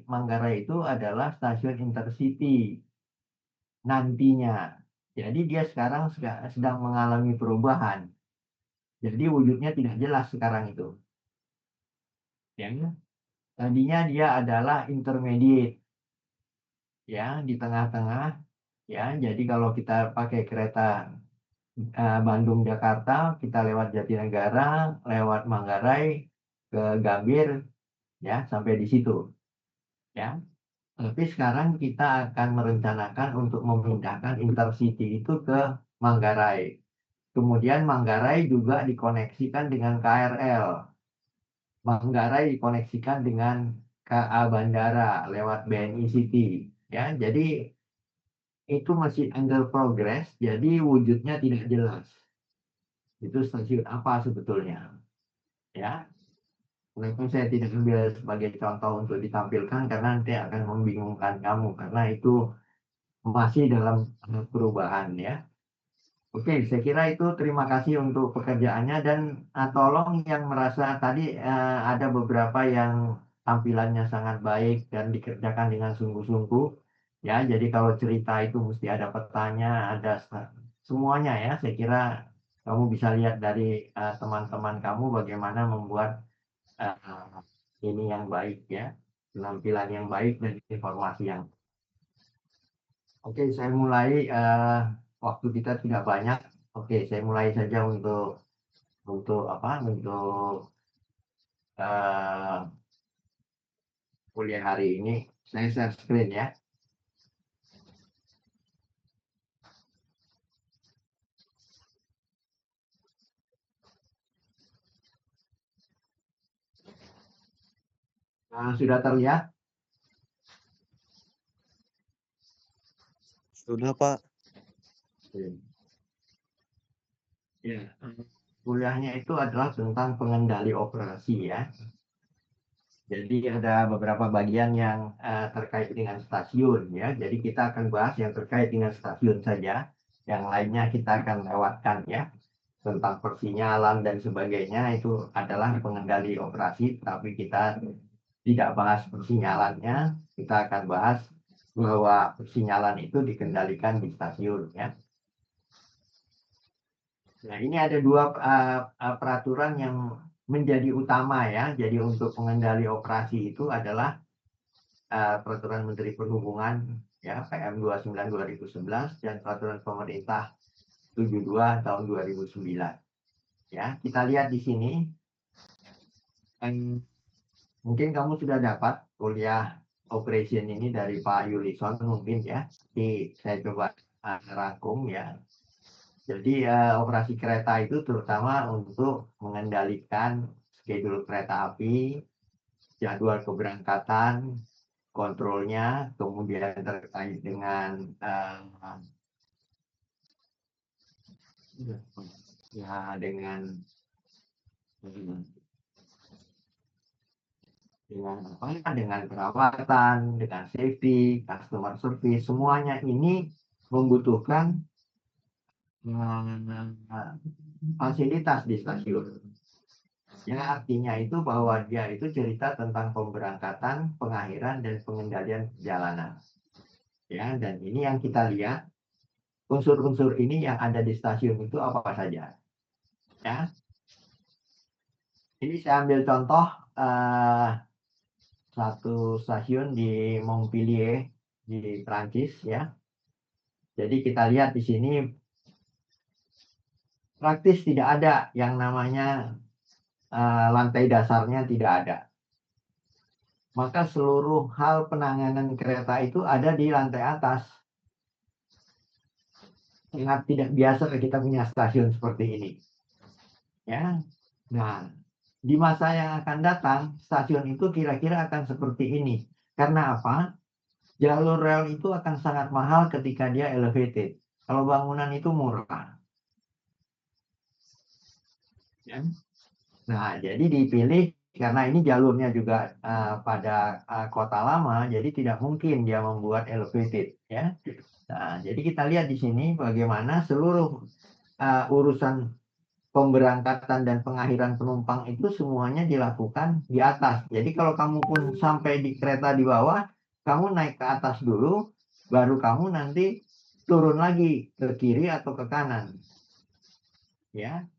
Manggarai itu adalah stasiun intercity nantinya. Jadi dia sekarang sedang mengalami perubahan. Jadi wujudnya tidak jelas sekarang itu. Ya. Tadinya dia adalah intermediate, ya, di tengah-tengah. Ya, jadi kalau kita pakai kereta Bandung Jakarta, kita lewat Jatinegara, lewat Manggarai ke Gambir, ya, sampai di situ. Ya. Tapi sekarang kita akan merencanakan untuk memindahkan intercity itu ke Manggarai. Kemudian Manggarai juga dikoneksikan dengan KRL. Manggarai dikoneksikan dengan KA Bandara lewat BNI City. Ya, jadi itu masih under progress, jadi wujudnya tidak jelas. Itu stasiun apa sebetulnya? Ya, kenapa saya tidak ambil sebagai contoh untuk ditampilkan karena nanti akan membingungkan kamu karena itu masih dalam perubahan ya. Oke, saya kira itu terima kasih untuk pekerjaannya dan tolong yang merasa tadi ada beberapa yang tampilannya sangat baik dan dikerjakan dengan sungguh-sungguh. Ya, jadi kalau cerita itu mesti ada petanya, ada semuanya ya. Saya kira kamu bisa lihat dari teman-teman kamu bagaimana membuat uh, ini yang baik ya, penampilan yang baik dan informasi yang. Oke, saya mulai. Waktu kita tidak banyak. Oke, saya mulai saja untuk apa? Untuk uh, kuliah hari ini. Saya share screen ya. Sudah terlihat? Sudah, Pak. Ya. Kuliahnya itu adalah tentang pengendali operasi ya. Jadi ada beberapa bagian yang terkait dengan stasiun ya. Jadi kita akan bahas yang terkait dengan stasiun saja. Yang lainnya kita akan lewatkan ya. Tentang persinyalan dan sebagainya itu adalah pengendali operasi. Tapi kita tidak bahas persinyalannya. Kita akan bahas bahwa persinyalan itu dikendalikan di stasiun ya. Nah, ini ada dua peraturan yang menjadi utama ya. Jadi untuk pengendali operasi itu adalah peraturan Menteri Perhubungan ya PM 29 2011 dan peraturan pemerintah 72 tahun 2009. Ya, kita lihat di sini mungkin kamu sudah dapat kuliah operation ini dari Pak Yulison mungkin ya. Jadi saya coba rangkum ya. Jadi operasi kereta itu terutama untuk mengendalikan schedule kereta api, jadwal keberangkatan, kontrolnya, kemudian terkait dengan ya dengan apa ya, dengan perawatan, dengan safety, customer service, semuanya ini membutuhkan fasilitas di stasiun. Yang artinya itu bahwa dia itu cerita tentang pemberangkatan, pengakhiran, dan pengendalian perjalanan. Ya, dan ini yang kita lihat, unsur-unsur ini yang ada di stasiun itu apa saja. Ya, ini saya ambil contoh satu stasiun di Montpellier di Prancis ya. Jadi kita lihat di sini praktis tidak ada yang namanya lantai dasarnya tidak ada. Maka seluruh hal penanganan kereta itu ada di lantai atas. Sangat tidak biasa kita punya stasiun seperti ini. Ya. Nah, di masa yang akan datang, stasiun itu kira-kira akan seperti ini. Karena apa? Jalur rel itu akan sangat mahal ketika dia elevated. Kalau bangunan itu murah. Ya. Nah, jadi dipilih karena ini jalurnya juga pada kota lama, jadi tidak mungkin dia membuat elevated. Ya. Nah, jadi kita lihat di sini bagaimana seluruh urusan pemberangkatan dan pengakhiran penumpang itu semuanya dilakukan di atas. Jadi kalau kamu pun sampai di kereta di bawah, kamu naik ke atas dulu, baru kamu nanti turun lagi ke kiri atau ke kanan. Ya.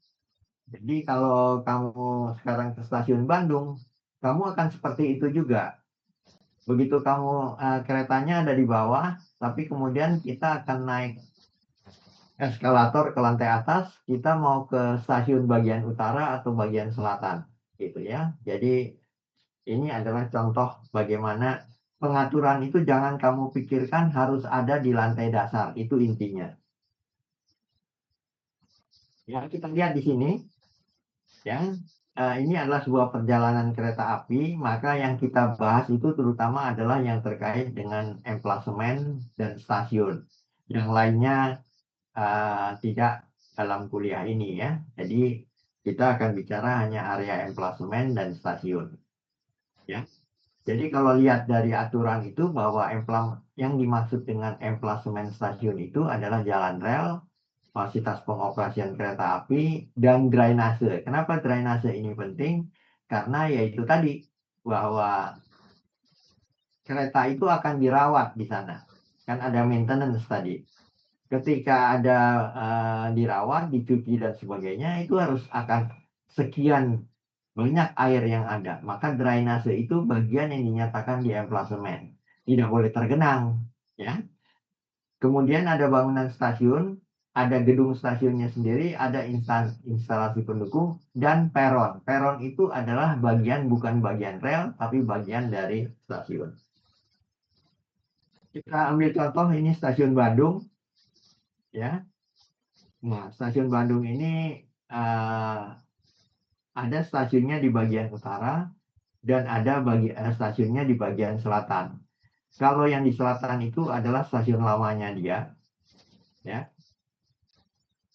Jadi kalau kamu sekarang ke stasiun Bandung, kamu akan seperti itu juga. Begitu kamu keretanya ada di bawah, tapi kemudian kita akan naik eskalator ke lantai atas, kita mau ke stasiun bagian utara atau bagian selatan, gitu ya. Jadi ini adalah contoh bagaimana pengaturan itu jangan kamu pikirkan harus ada di lantai dasar, itu intinya. Ya, kita lihat di sini, ya. Ini adalah sebuah perjalanan kereta api, maka yang kita bahas itu terutama adalah yang terkait dengan emplasemen dan stasiun. Yang lainnya tidak dalam kuliah ini ya. Jadi kita akan bicara hanya area emplasemen dan stasiun. Ya. Jadi kalau lihat dari aturan itu bahwa yang dimaksud dengan emplasemen stasiun itu adalah jalan rel, fasilitas pengoperasian kereta api, dan drainase. Kenapa drainase ini penting? Karena yaitu tadi bahwa kereta itu akan dirawat di sana. Kan ada maintenance tadi. Ketika ada dirawat, dicuci dan sebagainya, itu harus akan sekian banyak air yang ada. Maka drainase itu bagian yang dinyatakan di emplasemen. Tidak boleh tergenang. Ya. Kemudian ada bangunan stasiun, ada gedung stasiunnya sendiri, ada instalasi pendukung, dan peron. Peron itu adalah bukan bagian rel, tapi bagian dari stasiun. Kita ambil contoh ini stasiun Bandung. Ya, nah stasiun Bandung ini ada stasiunnya di bagian utara dan ada stasiunnya di bagian selatan. Kalau yang di selatan itu adalah stasiun lamanya dia, ya,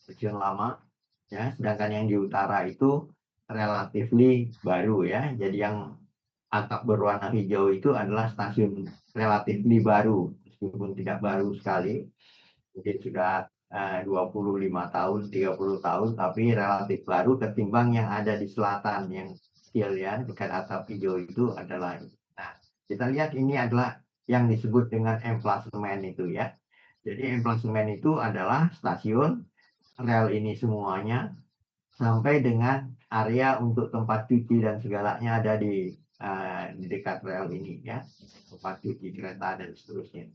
stasiun lama, ya. Sedangkan yang di utara itu relatively baru, ya. Jadi yang atap berwarna hijau itu adalah stasiun relatively baru, meskipun tidak baru sekali. Mungkin sudah 25 tahun, 30 tahun, tapi relatif baru ketimbang yang ada di selatan, yang kecil ya, dekat atap hijau itu adalah. Nah, kita lihat ini adalah yang disebut dengan emplasemen itu ya. Jadi emplasemen itu adalah stasiun, rel ini semuanya, sampai dengan area untuk tempat cuci dan segalanya ada di dekat rel ini ya, tempat cuci kereta dan seterusnya.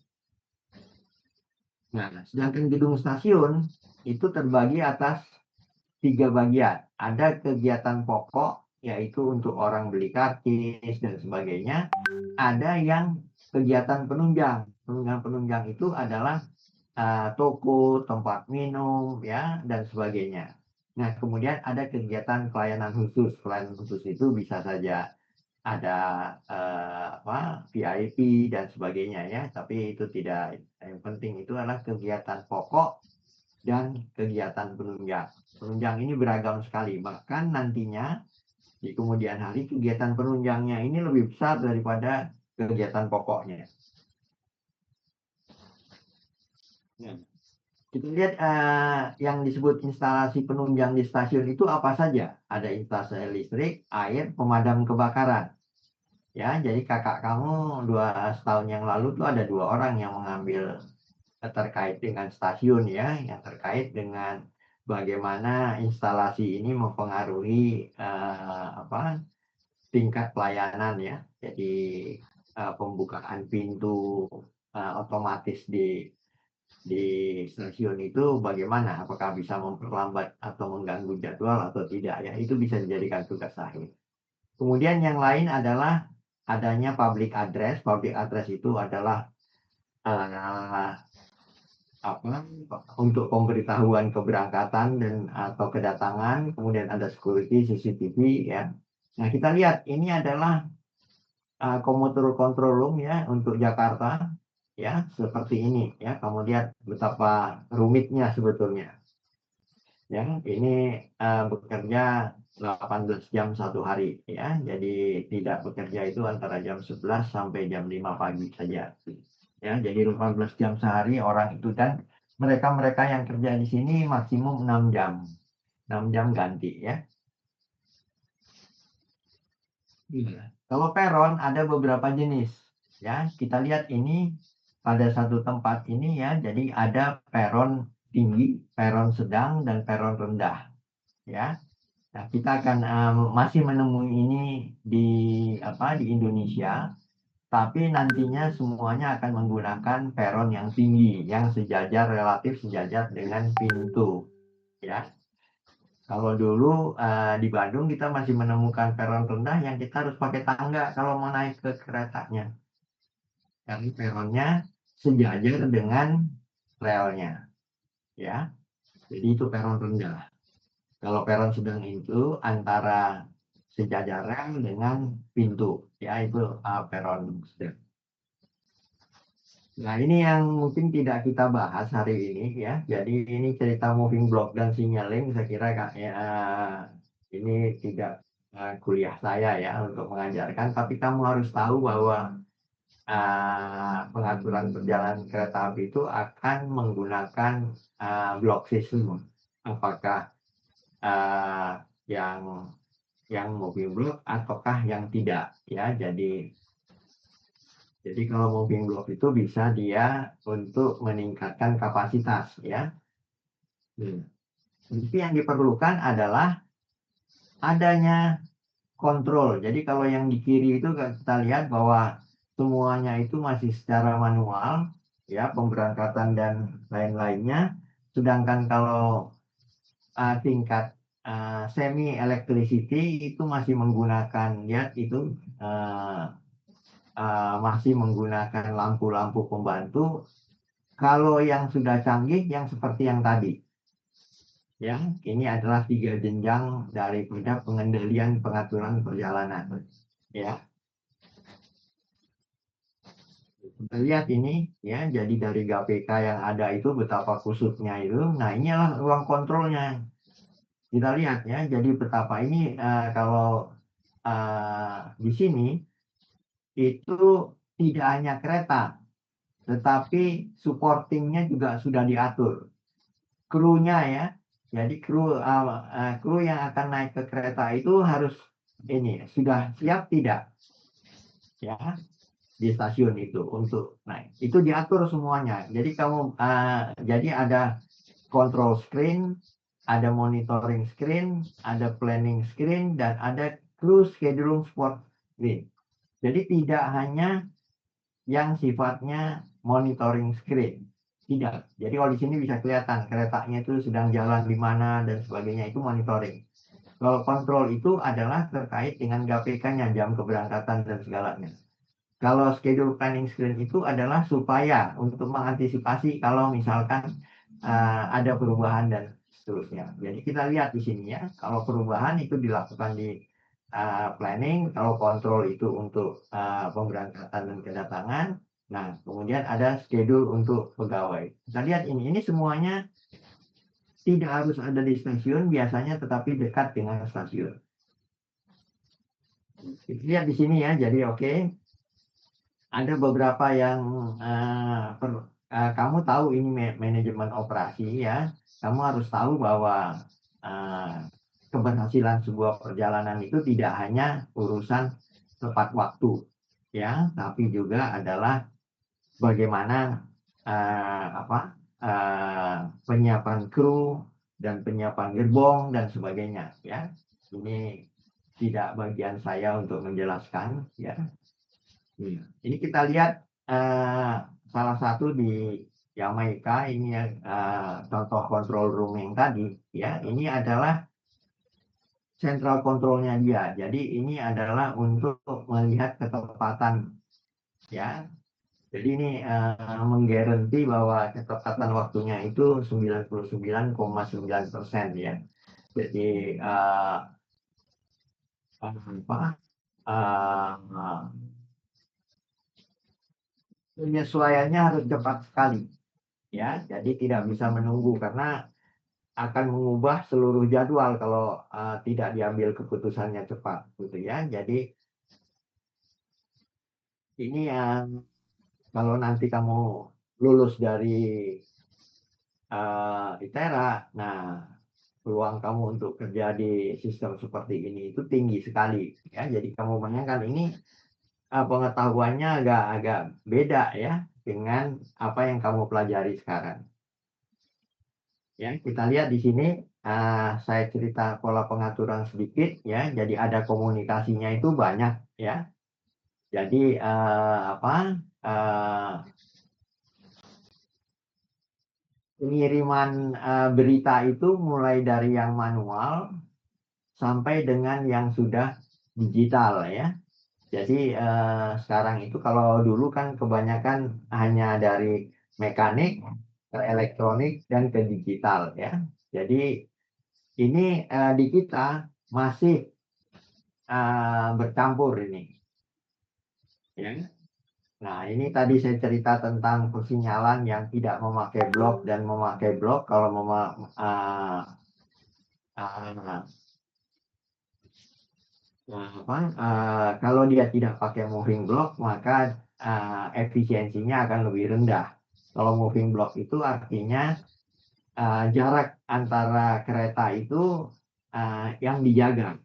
Nah, sedangkan gedung stasiun itu terbagi atas 3 bagian. Ada kegiatan pokok, yaitu untuk orang beli karcis dan sebagainya. Ada yang kegiatan penunjang. Penunjang itu adalah toko, tempat minum, ya, dan sebagainya. Nah, kemudian ada kegiatan pelayanan khusus. Pelayanan khusus itu bisa saja ada VIP dan sebagainya ya, tapi itu tidak, yang penting itu adalah kegiatan pokok dan kegiatan penunjang. Penunjang ini beragam sekali, bahkan nantinya di kemudian hari kegiatan penunjangnya ini lebih besar daripada kegiatan pokoknya. Kita lihat yang disebut instalasi penunjang di stasiun itu apa saja. Ada instalasi listrik, air, pemadam kebakaran. Ya, jadi kakak kamu 2 tahun yang lalu tuh ada 2 orang yang mengambil terkait dengan stasiun ya, yang terkait dengan bagaimana instalasi ini mempengaruhi tingkat pelayanan ya. Jadi pembukaan pintu otomatis di stasiun itu bagaimana? Apakah bisa memperlambat atau mengganggu jadwal atau tidak ya? Itu bisa dijadikan tugas akhir. Kemudian yang lain adalah adanya public address. Public address itu adalah untuk pemberitahuan keberangkatan dan atau kedatangan. Kemudian ada security, CCTV ya. Nah, kita lihat ini adalah komuter control room ya untuk Jakarta ya, seperti ini ya. Kamu lihat betapa rumitnya sebetulnya. Ya, ini bekerja 18 jam satu hari ya. Jadi tidak bekerja itu antara jam 11 sampai jam 5 pagi saja. Ya, jadi 18 jam sehari orang itu, dan mereka yang kerja di sini maksimum 6 jam. 6 jam ganti ya. Kalau peron ada beberapa jenis ya. Kita lihat ini pada satu tempat ini ya. Jadi ada peron tinggi, peron sedang, dan peron rendah ya. Nah, kita akan masih menemui ini di di Indonesia, tapi nantinya semuanya akan menggunakan peron yang tinggi, yang sejajar, relatif sejajar dengan pintu ya. Kalau dulu di Bandung kita masih menemukan peron rendah yang kita harus pakai tangga kalau mau naik ke keretanya. Karena peronnya sejajar dengan relnya, ya. Jadi itu peron rendah. Kalau peron sedang itu antara sejajar rel dengan pintu, ya itu peron sedang. Nah, ini yang mungkin tidak kita bahas hari ini ya. Jadi ini cerita moving block dan signaling, saya kira Kak, ya, ini tidak kuliah saya ya untuk mengajarkan, tapi kamu harus tahu bahwa pengaturan perjalanan kereta api itu akan menggunakan block system. Apakah yang moving block ataukah yang tidak ya. Jadi kalau moving block itu bisa dia untuk meningkatkan kapasitas ya. Tapi yang diperlukan adalah adanya kontrol. Jadi kalau yang di kiri itu kita lihat bahwa semuanya itu masih secara manual ya, pemberangkatan dan lain-lainnya. Sedangkan kalau tingkat semi electricity itu masih menggunakan lihat itu masih menggunakan lampu-lampu pembantu. Kalau yang sudah canggih, yang seperti yang tadi, ya, ini adalah 3 jenjang daripada pengendalian pengaturan perjalanan, ya. Kita lihat ini, ya, jadi dari GPK yang ada itu betapa kusutnya itu. Nah, inilah ruang kontrolnya. Kita lihat ya, jadi betapa ini kalau di sini itu tidak hanya kereta, tetapi supportingnya juga sudah diatur. Krunya ya, jadi kru yang akan naik ke kereta itu harus ini sudah siap tidak ya di stasiun itu untuk naik. Itu diatur semuanya. Jadi kamu jadi ada control screen, ada monitoring screen, ada planning screen, dan ada crew schedule support screen. Jadi tidak hanya yang sifatnya monitoring screen. Tidak. Jadi kalau di sini bisa kelihatan keretanya itu sedang jalan di mana dan sebagainya, itu monitoring. Kalau kontrol itu adalah terkait dengan GPK-nya, jam keberangkatan dan segalanya. Kalau schedule planning screen itu adalah supaya untuk mengantisipasi kalau misalkan ada perubahan dan seterusnya. Jadi kita lihat di sini ya, kalau perubahan itu dilakukan di planning, kalau kontrol itu untuk pemberangkatan dan kedatangan. Nah, kemudian ada schedule untuk pegawai. Kita lihat ini semuanya tidak harus ada di stasiun biasanya, tetapi dekat dengan stasiun. Kita lihat di sini ya, jadi oke. Ada beberapa yang kamu tahu ini manajemen operasi ya. Kamu harus tahu bahwa keberhasilan sebuah perjalanan itu tidak hanya urusan tepat waktu ya, tapi juga adalah bagaimana penyiapan kru dan penyiapan gerbong dan sebagainya ya. Ini tidak bagian saya untuk menjelaskan ya. Ini kita lihat salah satu di Jamaika ini ya, contoh control room yang tadi ya. Ini adalah central kontrolnya dia. Jadi ini adalah untuk melihat ketepatan ya. Jadi ini menggaranti bahwa ketepatan waktunya itu 99,9% ya. Jadi penyesuaiannya harus cepat sekali ya. Jadi tidak bisa menunggu karena akan mengubah seluruh jadwal kalau tidak diambil keputusannya cepat gitu ya. Jadi ini yang kalau nanti kamu lulus dari ITERA, nah peluang kamu untuk kerja di sistem seperti ini itu tinggi sekali ya. Jadi kamu bayangkan ini pengetahuannya agak beda ya dengan apa yang kamu pelajari sekarang. Ya, kita lihat di sini saya cerita pola pengaturan sedikit ya. Jadi ada komunikasinya itu banyak ya. Jadi pengiriman berita itu mulai dari yang manual sampai dengan yang sudah digital ya. Jadi sekarang itu kalau dulu kan kebanyakan hanya dari mekanik ke elektronik dan ke digital ya. Jadi ini di kita masih bercampur ini ya. Nah, ini tadi saya cerita tentang persinyalan yang tidak memakai blok dan memakai blok. Kalau kalau dia tidak pakai moving block, maka efisiensinya akan lebih rendah. Kalau moving block itu artinya jarak antara kereta itu yang dijaga.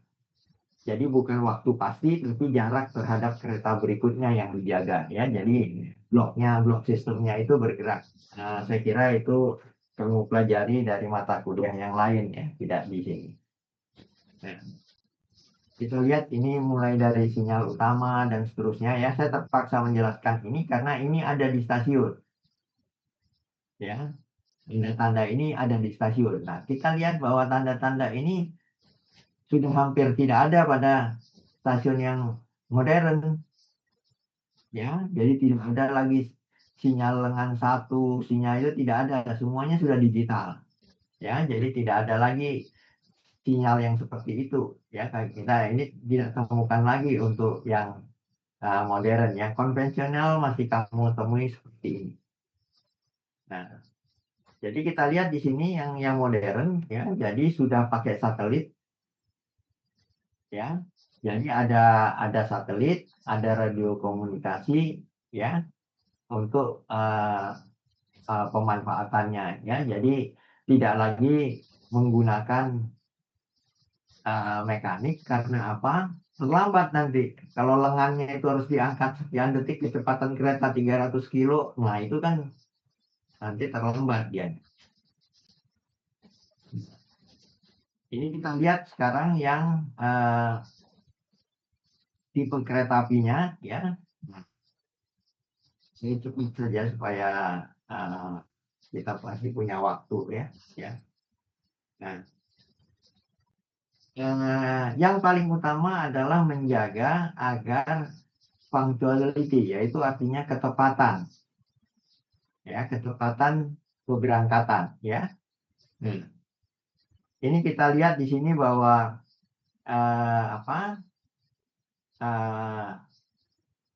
Jadi bukan waktu pasti, tapi jarak terhadap kereta berikutnya yang dijaga ya. Jadi blok sistemnya itu bergerak. Saya kira itu kamu pelajari dari mata kuliah yang lain ya, tidak di sini. Nah, kita lihat ini mulai dari sinyal utama dan seterusnya ya. Saya terpaksa menjelaskan ini karena ini ada di stasiun. Ya, tanda-tanda ini ada di stasiun. Nah, kita lihat bahwa tanda-tanda ini sudah hampir tidak ada pada stasiun yang modern. Ya, jadi tidak ada lagi sinyal lengan satu, sinyal itu tidak ada, semuanya sudah digital. Ya, jadi tidak ada lagi sinyal yang seperti itu. Ya, kita ini tidak temukan lagi untuk yang modern. Yang konvensional masih kamu temui seperti ini. Nah, jadi kita lihat di sini yang modern, ya, jadi sudah pakai satelit, ya. Jadi ada satelit, ada radio komunikasi, ya, untuk pemanfaatannya ya. Jadi tidak lagi menggunakan mekanik karena apa? Terlambat nanti. Kalau lengannya itu harus diangkat sekian detik kecepatan kereta 300 kilo, nah itu kan nanti terlambat dia. Ini kita lihat sekarang yang tipe kereta apinya ya. Ini cukup saja supaya kita pasti punya waktu ya. Nah, yang paling utama adalah menjaga agar punctuality, yaitu artinya ketepatan, ya, ketepatan keberangkatan, ya. Ini kita lihat di sini bahwa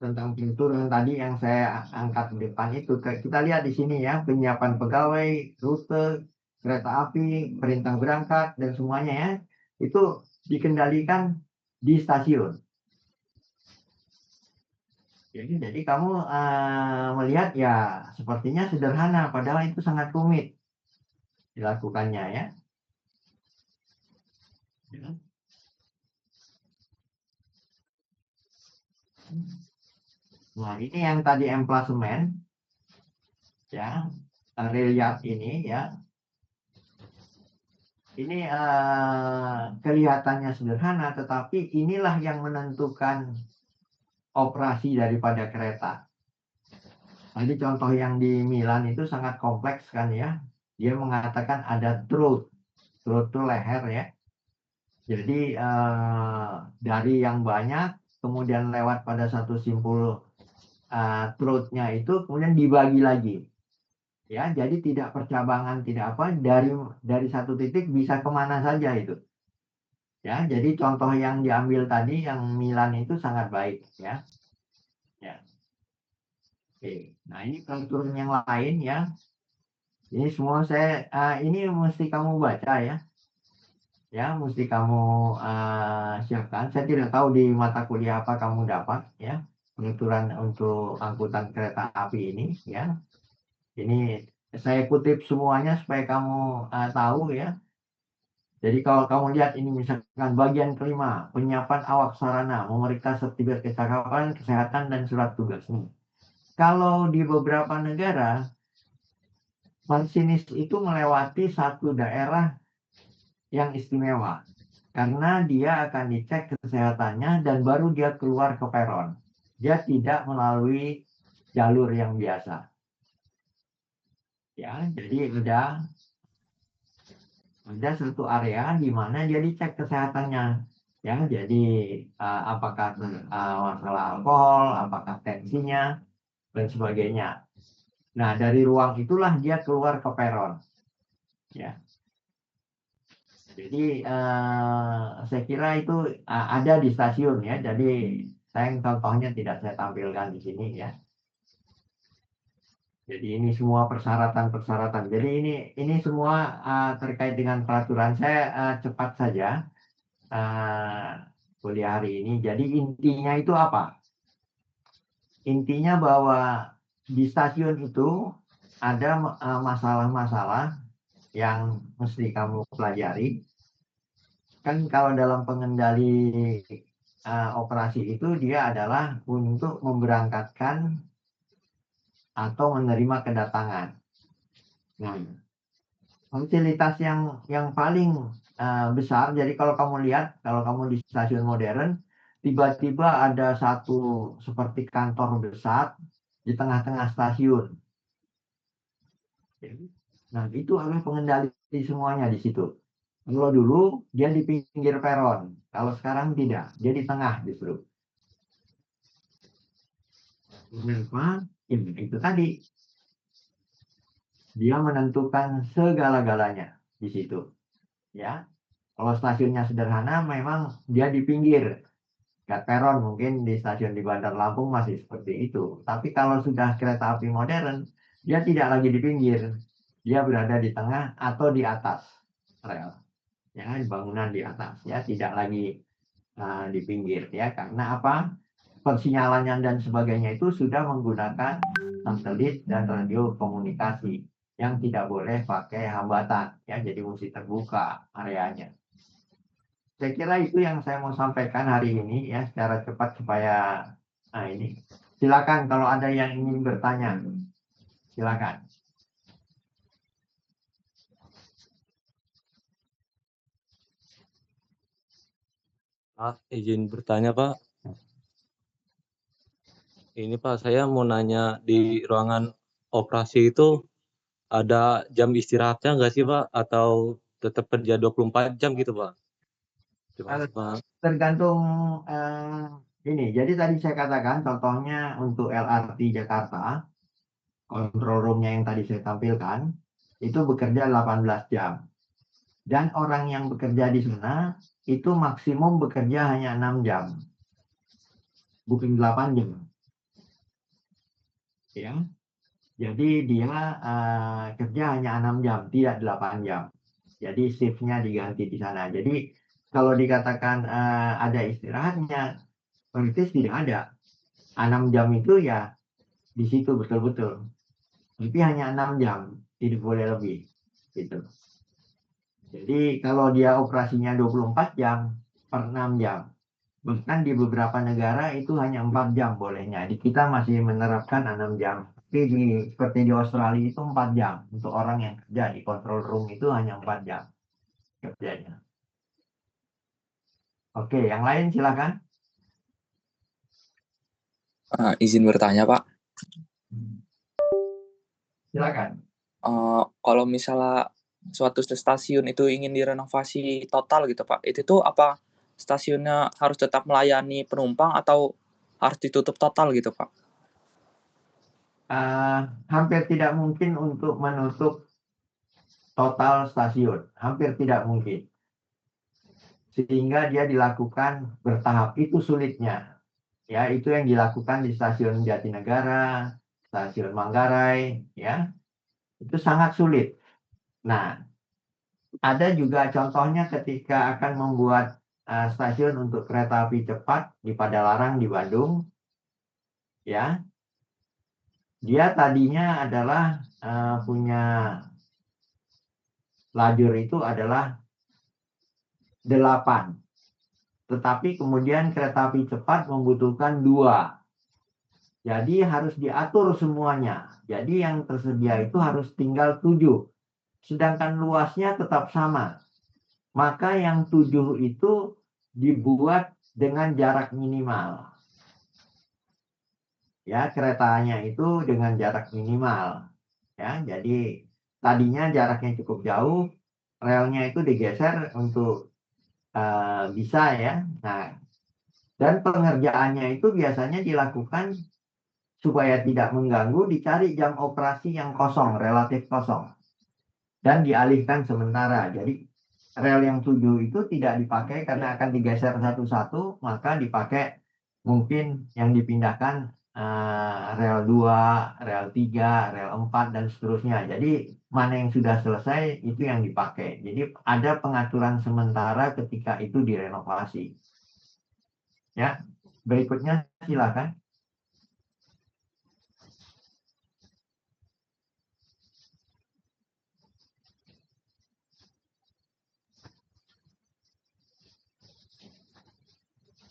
tentang peraturan tadi yang saya angkat di depan itu, kita lihat di sini ya, penyiapan pegawai, rute kereta api, perintah berangkat dan semuanya ya, itu dikendalikan di stasiun. Jadi kamu melihat ya sepertinya sederhana, padahal itu sangat rumit dilakukannya ya. Nah, ini yang tadi emplasemen ya, rail yard ini ya. Ini kelihatannya sederhana, tetapi inilah yang menentukan operasi daripada kereta. Tadi contoh yang di Milan itu sangat kompleks kan ya. Dia mengatakan ada throat itu leher ya. Jadi dari yang banyak kemudian lewat pada satu simpul throat-nya itu kemudian dibagi lagi. Ya, jadi tidak percabangan, tidak apa, dari satu titik bisa kemana saja itu. Ya, jadi contoh yang diambil tadi yang Milan itu sangat baik ya. Ya. Oke. Nah, ini peraturan yang lain ya. Ini semua ini mesti kamu baca ya. Ya, mesti kamu siapkan. Saya tidak tahu di mata kuliah apa kamu dapat ya. Peraturan untuk angkutan kereta api ini ya. Ini saya kutip semuanya supaya kamu tahu ya. Jadi kalau kamu lihat ini misalkan bagian kelima, penyiapan awak sarana, memeriksa sertifikat kecakapan, kesehatan, dan surat tugas. Kalau di beberapa negara, masinis itu melewati satu daerah yang istimewa. Karena dia akan dicek kesehatannya dan baru dia keluar ke peron. Dia tidak melalui jalur yang biasa. Ya, jadi ada satu area di mana dia dicek kesehatannya. Ya, jadi apakah masalah alkohol, apakah tensinya, dan sebagainya. Nah, dari ruang itulah dia keluar ke peron. Ya. Jadi saya kira itu ada di stasiun ya. Jadi sayang contohnya tidak saya tampilkan di sini ya. Jadi ini semua persyaratan-persyaratan. Jadi ini semua terkait dengan peraturan. Saya cepat saja kuliah hari ini. Jadi intinya itu apa? Intinya bahwa di stasiun itu ada masalah-masalah yang mesti kamu pelajari. Kan kalau dalam pengendali operasi itu dia adalah untuk memberangkatkan atau menerima kedatangan. Nah, fasilitas yang paling besar, jadi kalau kamu lihat, kalau kamu di stasiun modern, tiba-tiba ada satu seperti kantor besar di tengah-tengah stasiun. Nah, itu adalah pengendali semuanya di situ. Kalau dulu dia di pinggir peron, kalau sekarang tidak, dia di tengah justru. Kenapa? Ya, itu tadi dia menentukan segala-galanya di situ. Ya, kalau stasiunnya sederhana, memang dia di pinggir, nggak peron. Mungkin di stasiun di Bandar Lampung masih seperti itu. Tapi kalau sudah kereta api modern, dia tidak lagi di pinggir, dia berada di tengah atau di atas rel. Ya, di bangunan di atas. Ya, tidak lagi di pinggir. Ya, karena apa? Persinyalannya dan sebagainya itu sudah menggunakan satelit dan radio komunikasi yang tidak boleh pakai hambatan ya, jadi mesti terbuka areanya. Saya kira itu yang saya mau sampaikan hari ini ya, secara cepat supaya ini silakan kalau ada yang ingin bertanya, silakan. Izin bertanya Pak. Ini Pak, saya mau nanya, di ruangan operasi itu ada jam istirahatnya nggak sih Pak? Atau tetap kerja 24 jam gitu Pak? Terima kasih Pak. Tergantung ini. Jadi tadi saya katakan contohnya untuk LRT Jakarta, control roomnya yang tadi saya tampilkan, itu bekerja 18 jam. Dan orang yang bekerja di sana itu maksimum bekerja hanya 6 jam. Bukan 8 jam. Ya. Jadi dia kerja hanya 6 jam, tidak 8 jam. Jadi shiftnya diganti di sana. Jadi kalau dikatakan ada istirahatnya, praktis tidak ada. 6 jam itu ya di situ betul-betul. Tapi hanya 6 jam, tidak boleh lebih. Gitu. Jadi kalau dia operasinya 24 jam per 6 jam. Bahkan di beberapa negara itu hanya 4 jam bolehnya. Di kita masih menerapkan 6 jam. Tapi seperti di Australia itu 4 jam. Untuk orang yang kerja di control room itu hanya 4 jam kerjanya. Oke, yang lain silakan. Izin bertanya Pak, Silakan. kalau misalnya suatu stasiun itu ingin direnovasi total gitu Pak, itu tuh apa stasiunnya harus tetap melayani penumpang atau harus ditutup total gitu Pak? Hampir tidak mungkin untuk menutup total stasiun. Hampir tidak mungkin. Sehingga dia dilakukan bertahap. Itu sulitnya. Ya, itu yang dilakukan di stasiun Jatinegara, stasiun Manggarai, ya. Itu sangat sulit. Nah, ada juga contohnya ketika akan membuat stasiun untuk kereta api cepat di Padalarang di Bandung, ya. Dia tadinya adalah punya lajur itu adalah 8. Tetapi kemudian kereta api cepat membutuhkan 2. Jadi harus diatur semuanya. Jadi yang tersedia itu harus tinggal 7. Sedangkan luasnya tetap sama. Maka yang 7 itu dibuat dengan jarak minimal. Ya, keretanya itu dengan jarak minimal. Ya, jadi tadinya jaraknya cukup jauh, relnya itu digeser untuk bisa ya. Nah, dan pengerjaannya itu biasanya dilakukan supaya tidak mengganggu, dicari jam operasi yang kosong, relatif kosong. Dan dialihkan sementara. Jadi rel yang 7 itu tidak dipakai karena akan digeser satu-satu, maka dipakai mungkin yang dipindahkan rel 2, rel 3, rel 4, dan seterusnya. Jadi mana yang sudah selesai itu yang dipakai. Jadi ada pengaturan sementara ketika itu direnovasi. Ya, berikutnya silakan.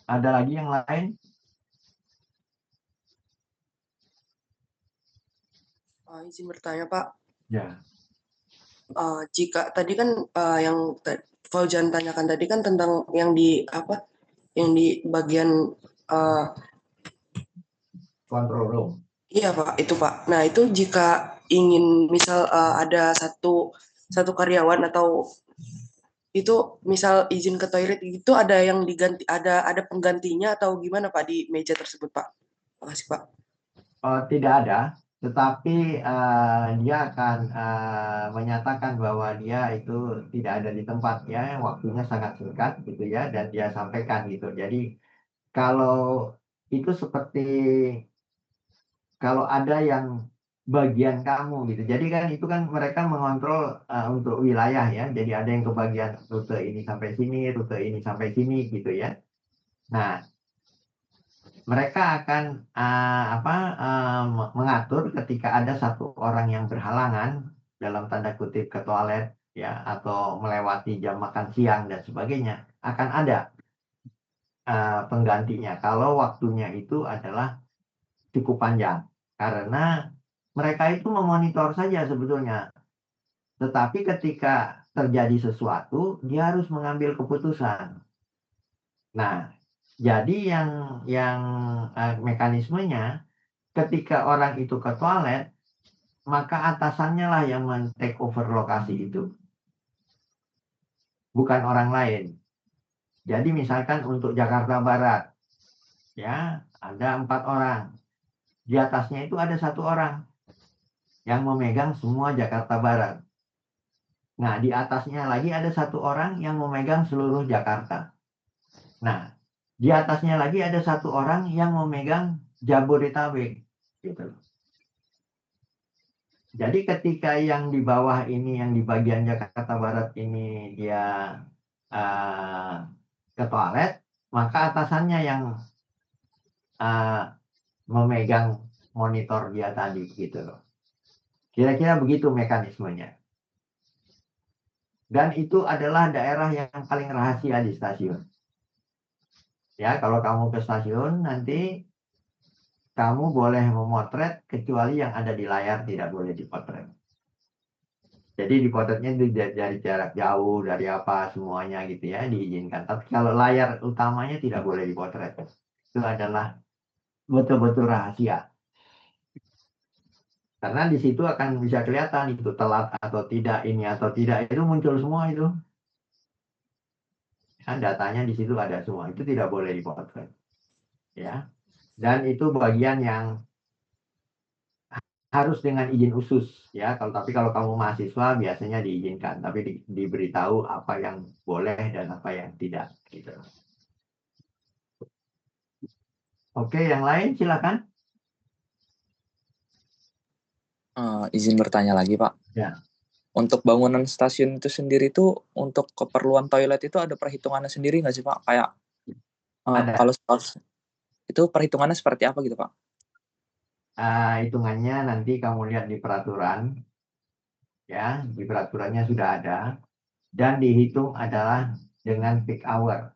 Ada lagi yang lain? Izin bertanya, Pak. Ya. Jika tadi kan yang Fauzan tanyakan tadi kan tentang yang di bagian Control room. iya, Pak, itu, Pak. Nah, itu jika ingin misal ada satu karyawan atau itu misal izin ke toilet itu ada yang diganti, ada penggantinya atau gimana, Pak, di meja tersebut, Pak? Makasih, Pak. Tidak ada, tetapi dia akan menyatakan bahwa dia itu tidak ada di tempatnya, waktunya sangat singkat gitu ya, dan dia sampaikan gitu. Jadi kalau itu seperti kalau ada yang bagian kamu gitu. Jadi kan itu kan mereka mengontrol untuk wilayah ya. Jadi ada yang kebagian rute ini sampai sini, rute ini sampai sini gitu ya. Nah, mereka akan mengatur ketika ada satu orang yang berhalangan dalam tanda kutip ke toilet ya, atau melewati jam makan siang dan sebagainya, akan ada penggantinya kalau waktunya itu adalah cukup panjang, karena mereka itu memonitor saja sebetulnya, tetapi ketika terjadi sesuatu dia harus mengambil keputusan. Nah, jadi yang mekanismenya ketika orang itu ke toilet, maka atasannya lah yang men-take over lokasi itu, bukan orang lain. Jadi misalkan untuk Jakarta Barat, ya ada 4 orang. Di atasnya itu ada 1 orang yang memegang semua Jakarta Barat. Nah, di atasnya lagi ada 1 orang yang memegang seluruh Jakarta. Nah, di atasnya lagi ada 1 orang yang memegang Jabodetabek. Gitu. Jadi ketika yang di bawah ini, yang di bagian Jakarta Barat ini dia ke toilet, maka atasannya yang memegang monitor dia tadi gitu loh. Kira-kira begitu mekanismenya. Dan itu adalah daerah yang paling rahasia di stasiun. Ya, kalau kamu ke stasiun nanti kamu boleh memotret kecuali yang ada di layar tidak boleh dipotret. Jadi dipotretnya dari jarak jauh, dari apa semuanya gitu ya, diizinkan. Tapi kalau layar utamanya tidak boleh dipotret. Itu adalah betul-betul rahasia. Karena di situ akan bisa kelihatan itu telat atau tidak, ini atau tidak, itu muncul semua itu. Kan datanya di situ ada semua, itu tidak boleh dipotret. Ya. Dan itu bagian yang harus dengan izin khusus ya. Tapi kalau kamu mahasiswa biasanya diizinkan, tapi diberitahu apa yang boleh dan apa yang tidak gitu. Oke, yang lain silakan. Izin bertanya lagi, Pak. Ya. Untuk bangunan stasiun itu sendiri tuh untuk keperluan toilet itu ada perhitungannya sendiri nggak sih, Pak? Kayak kalau itu perhitungannya seperti apa gitu, Pak? Hitungannya nanti kamu lihat di peraturan, ya, di peraturannya sudah ada, dan dihitung adalah dengan peak hour.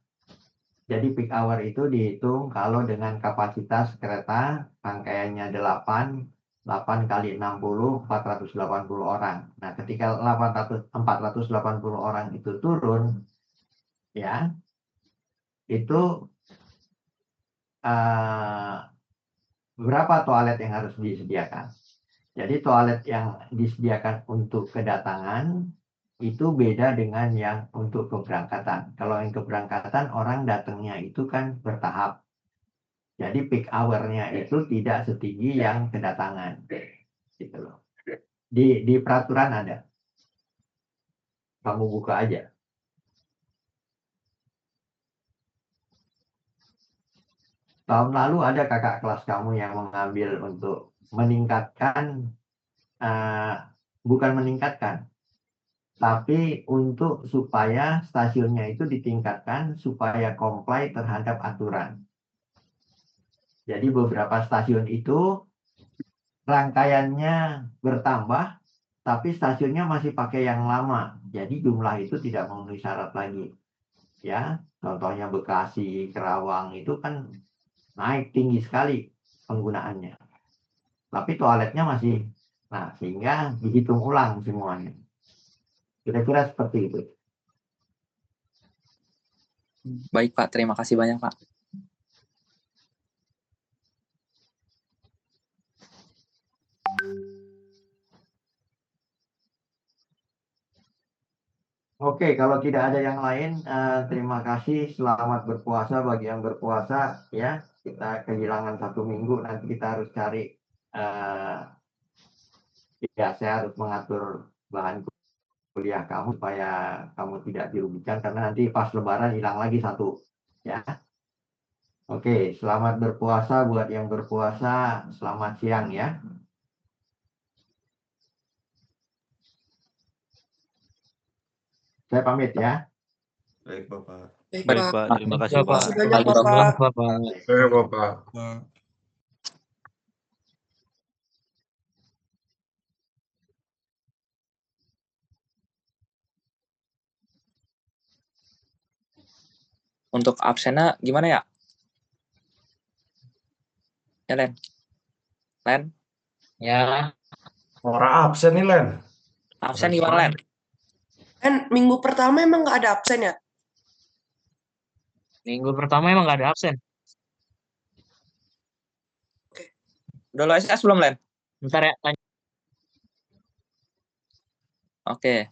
Jadi peak hour itu dihitung kalau dengan kapasitas kereta rangkaiannya 8 kali 60, 480 orang. Nah, ketika 480 orang itu turun, ya, itu berapa toilet yang harus disediakan? Jadi toilet yang disediakan untuk kedatangan itu beda dengan yang untuk keberangkatan. Kalau yang keberangkatan orang datangnya itu kan bertahap. Jadi peak hour-nya itu tidak setinggi yang kedatangan. Gitu loh. Di peraturan ada. Kamu buka aja. Tahun lalu ada kakak kelas kamu yang mengambil untuk meningkatkan, bukan meningkatkan, tapi untuk supaya stasiunnya itu ditingkatkan supaya comply terhadap aturan. Jadi beberapa stasiun itu rangkaiannya bertambah, tapi stasiunnya masih pakai yang lama. Jadi jumlah itu tidak memenuhi syarat lagi. Ya, contohnya Bekasi, Kerawang itu kan naik tinggi sekali penggunaannya. Tapi toiletnya masih, nah sehingga dihitung ulang semuanya. Kira-kira seperti itu. Baik Pak, terima kasih banyak Pak. Oke, kalau tidak ada yang lain, terima kasih. Selamat berpuasa bagi yang berpuasa. Ya, kita kehilangan 1 minggu. Nanti kita harus cari. Ya, saya harus mengatur bahan kuliah kamu supaya kamu tidak dirugikan karena nanti pas Lebaran hilang lagi 1. Ya, oke. Selamat berpuasa buat yang berpuasa. Selamat siang ya. Saya pamit ya. Baik, Bapak. Baik, Baik, Pak. Pak. Terima kasih, Terima Pak. kasih banyak, Bapak. Bapak. Baik, Bapak. Untuk absennya gimana ya? Ya, Len? Len? Ya, Orang absen nih, Len. Absen gimana, Len? Kan minggu pertama emang nggak ada absen ya? minggu pertama emang nggak ada absen. Udah lo SS belum, Len? Bentar ya, tanya. Oke.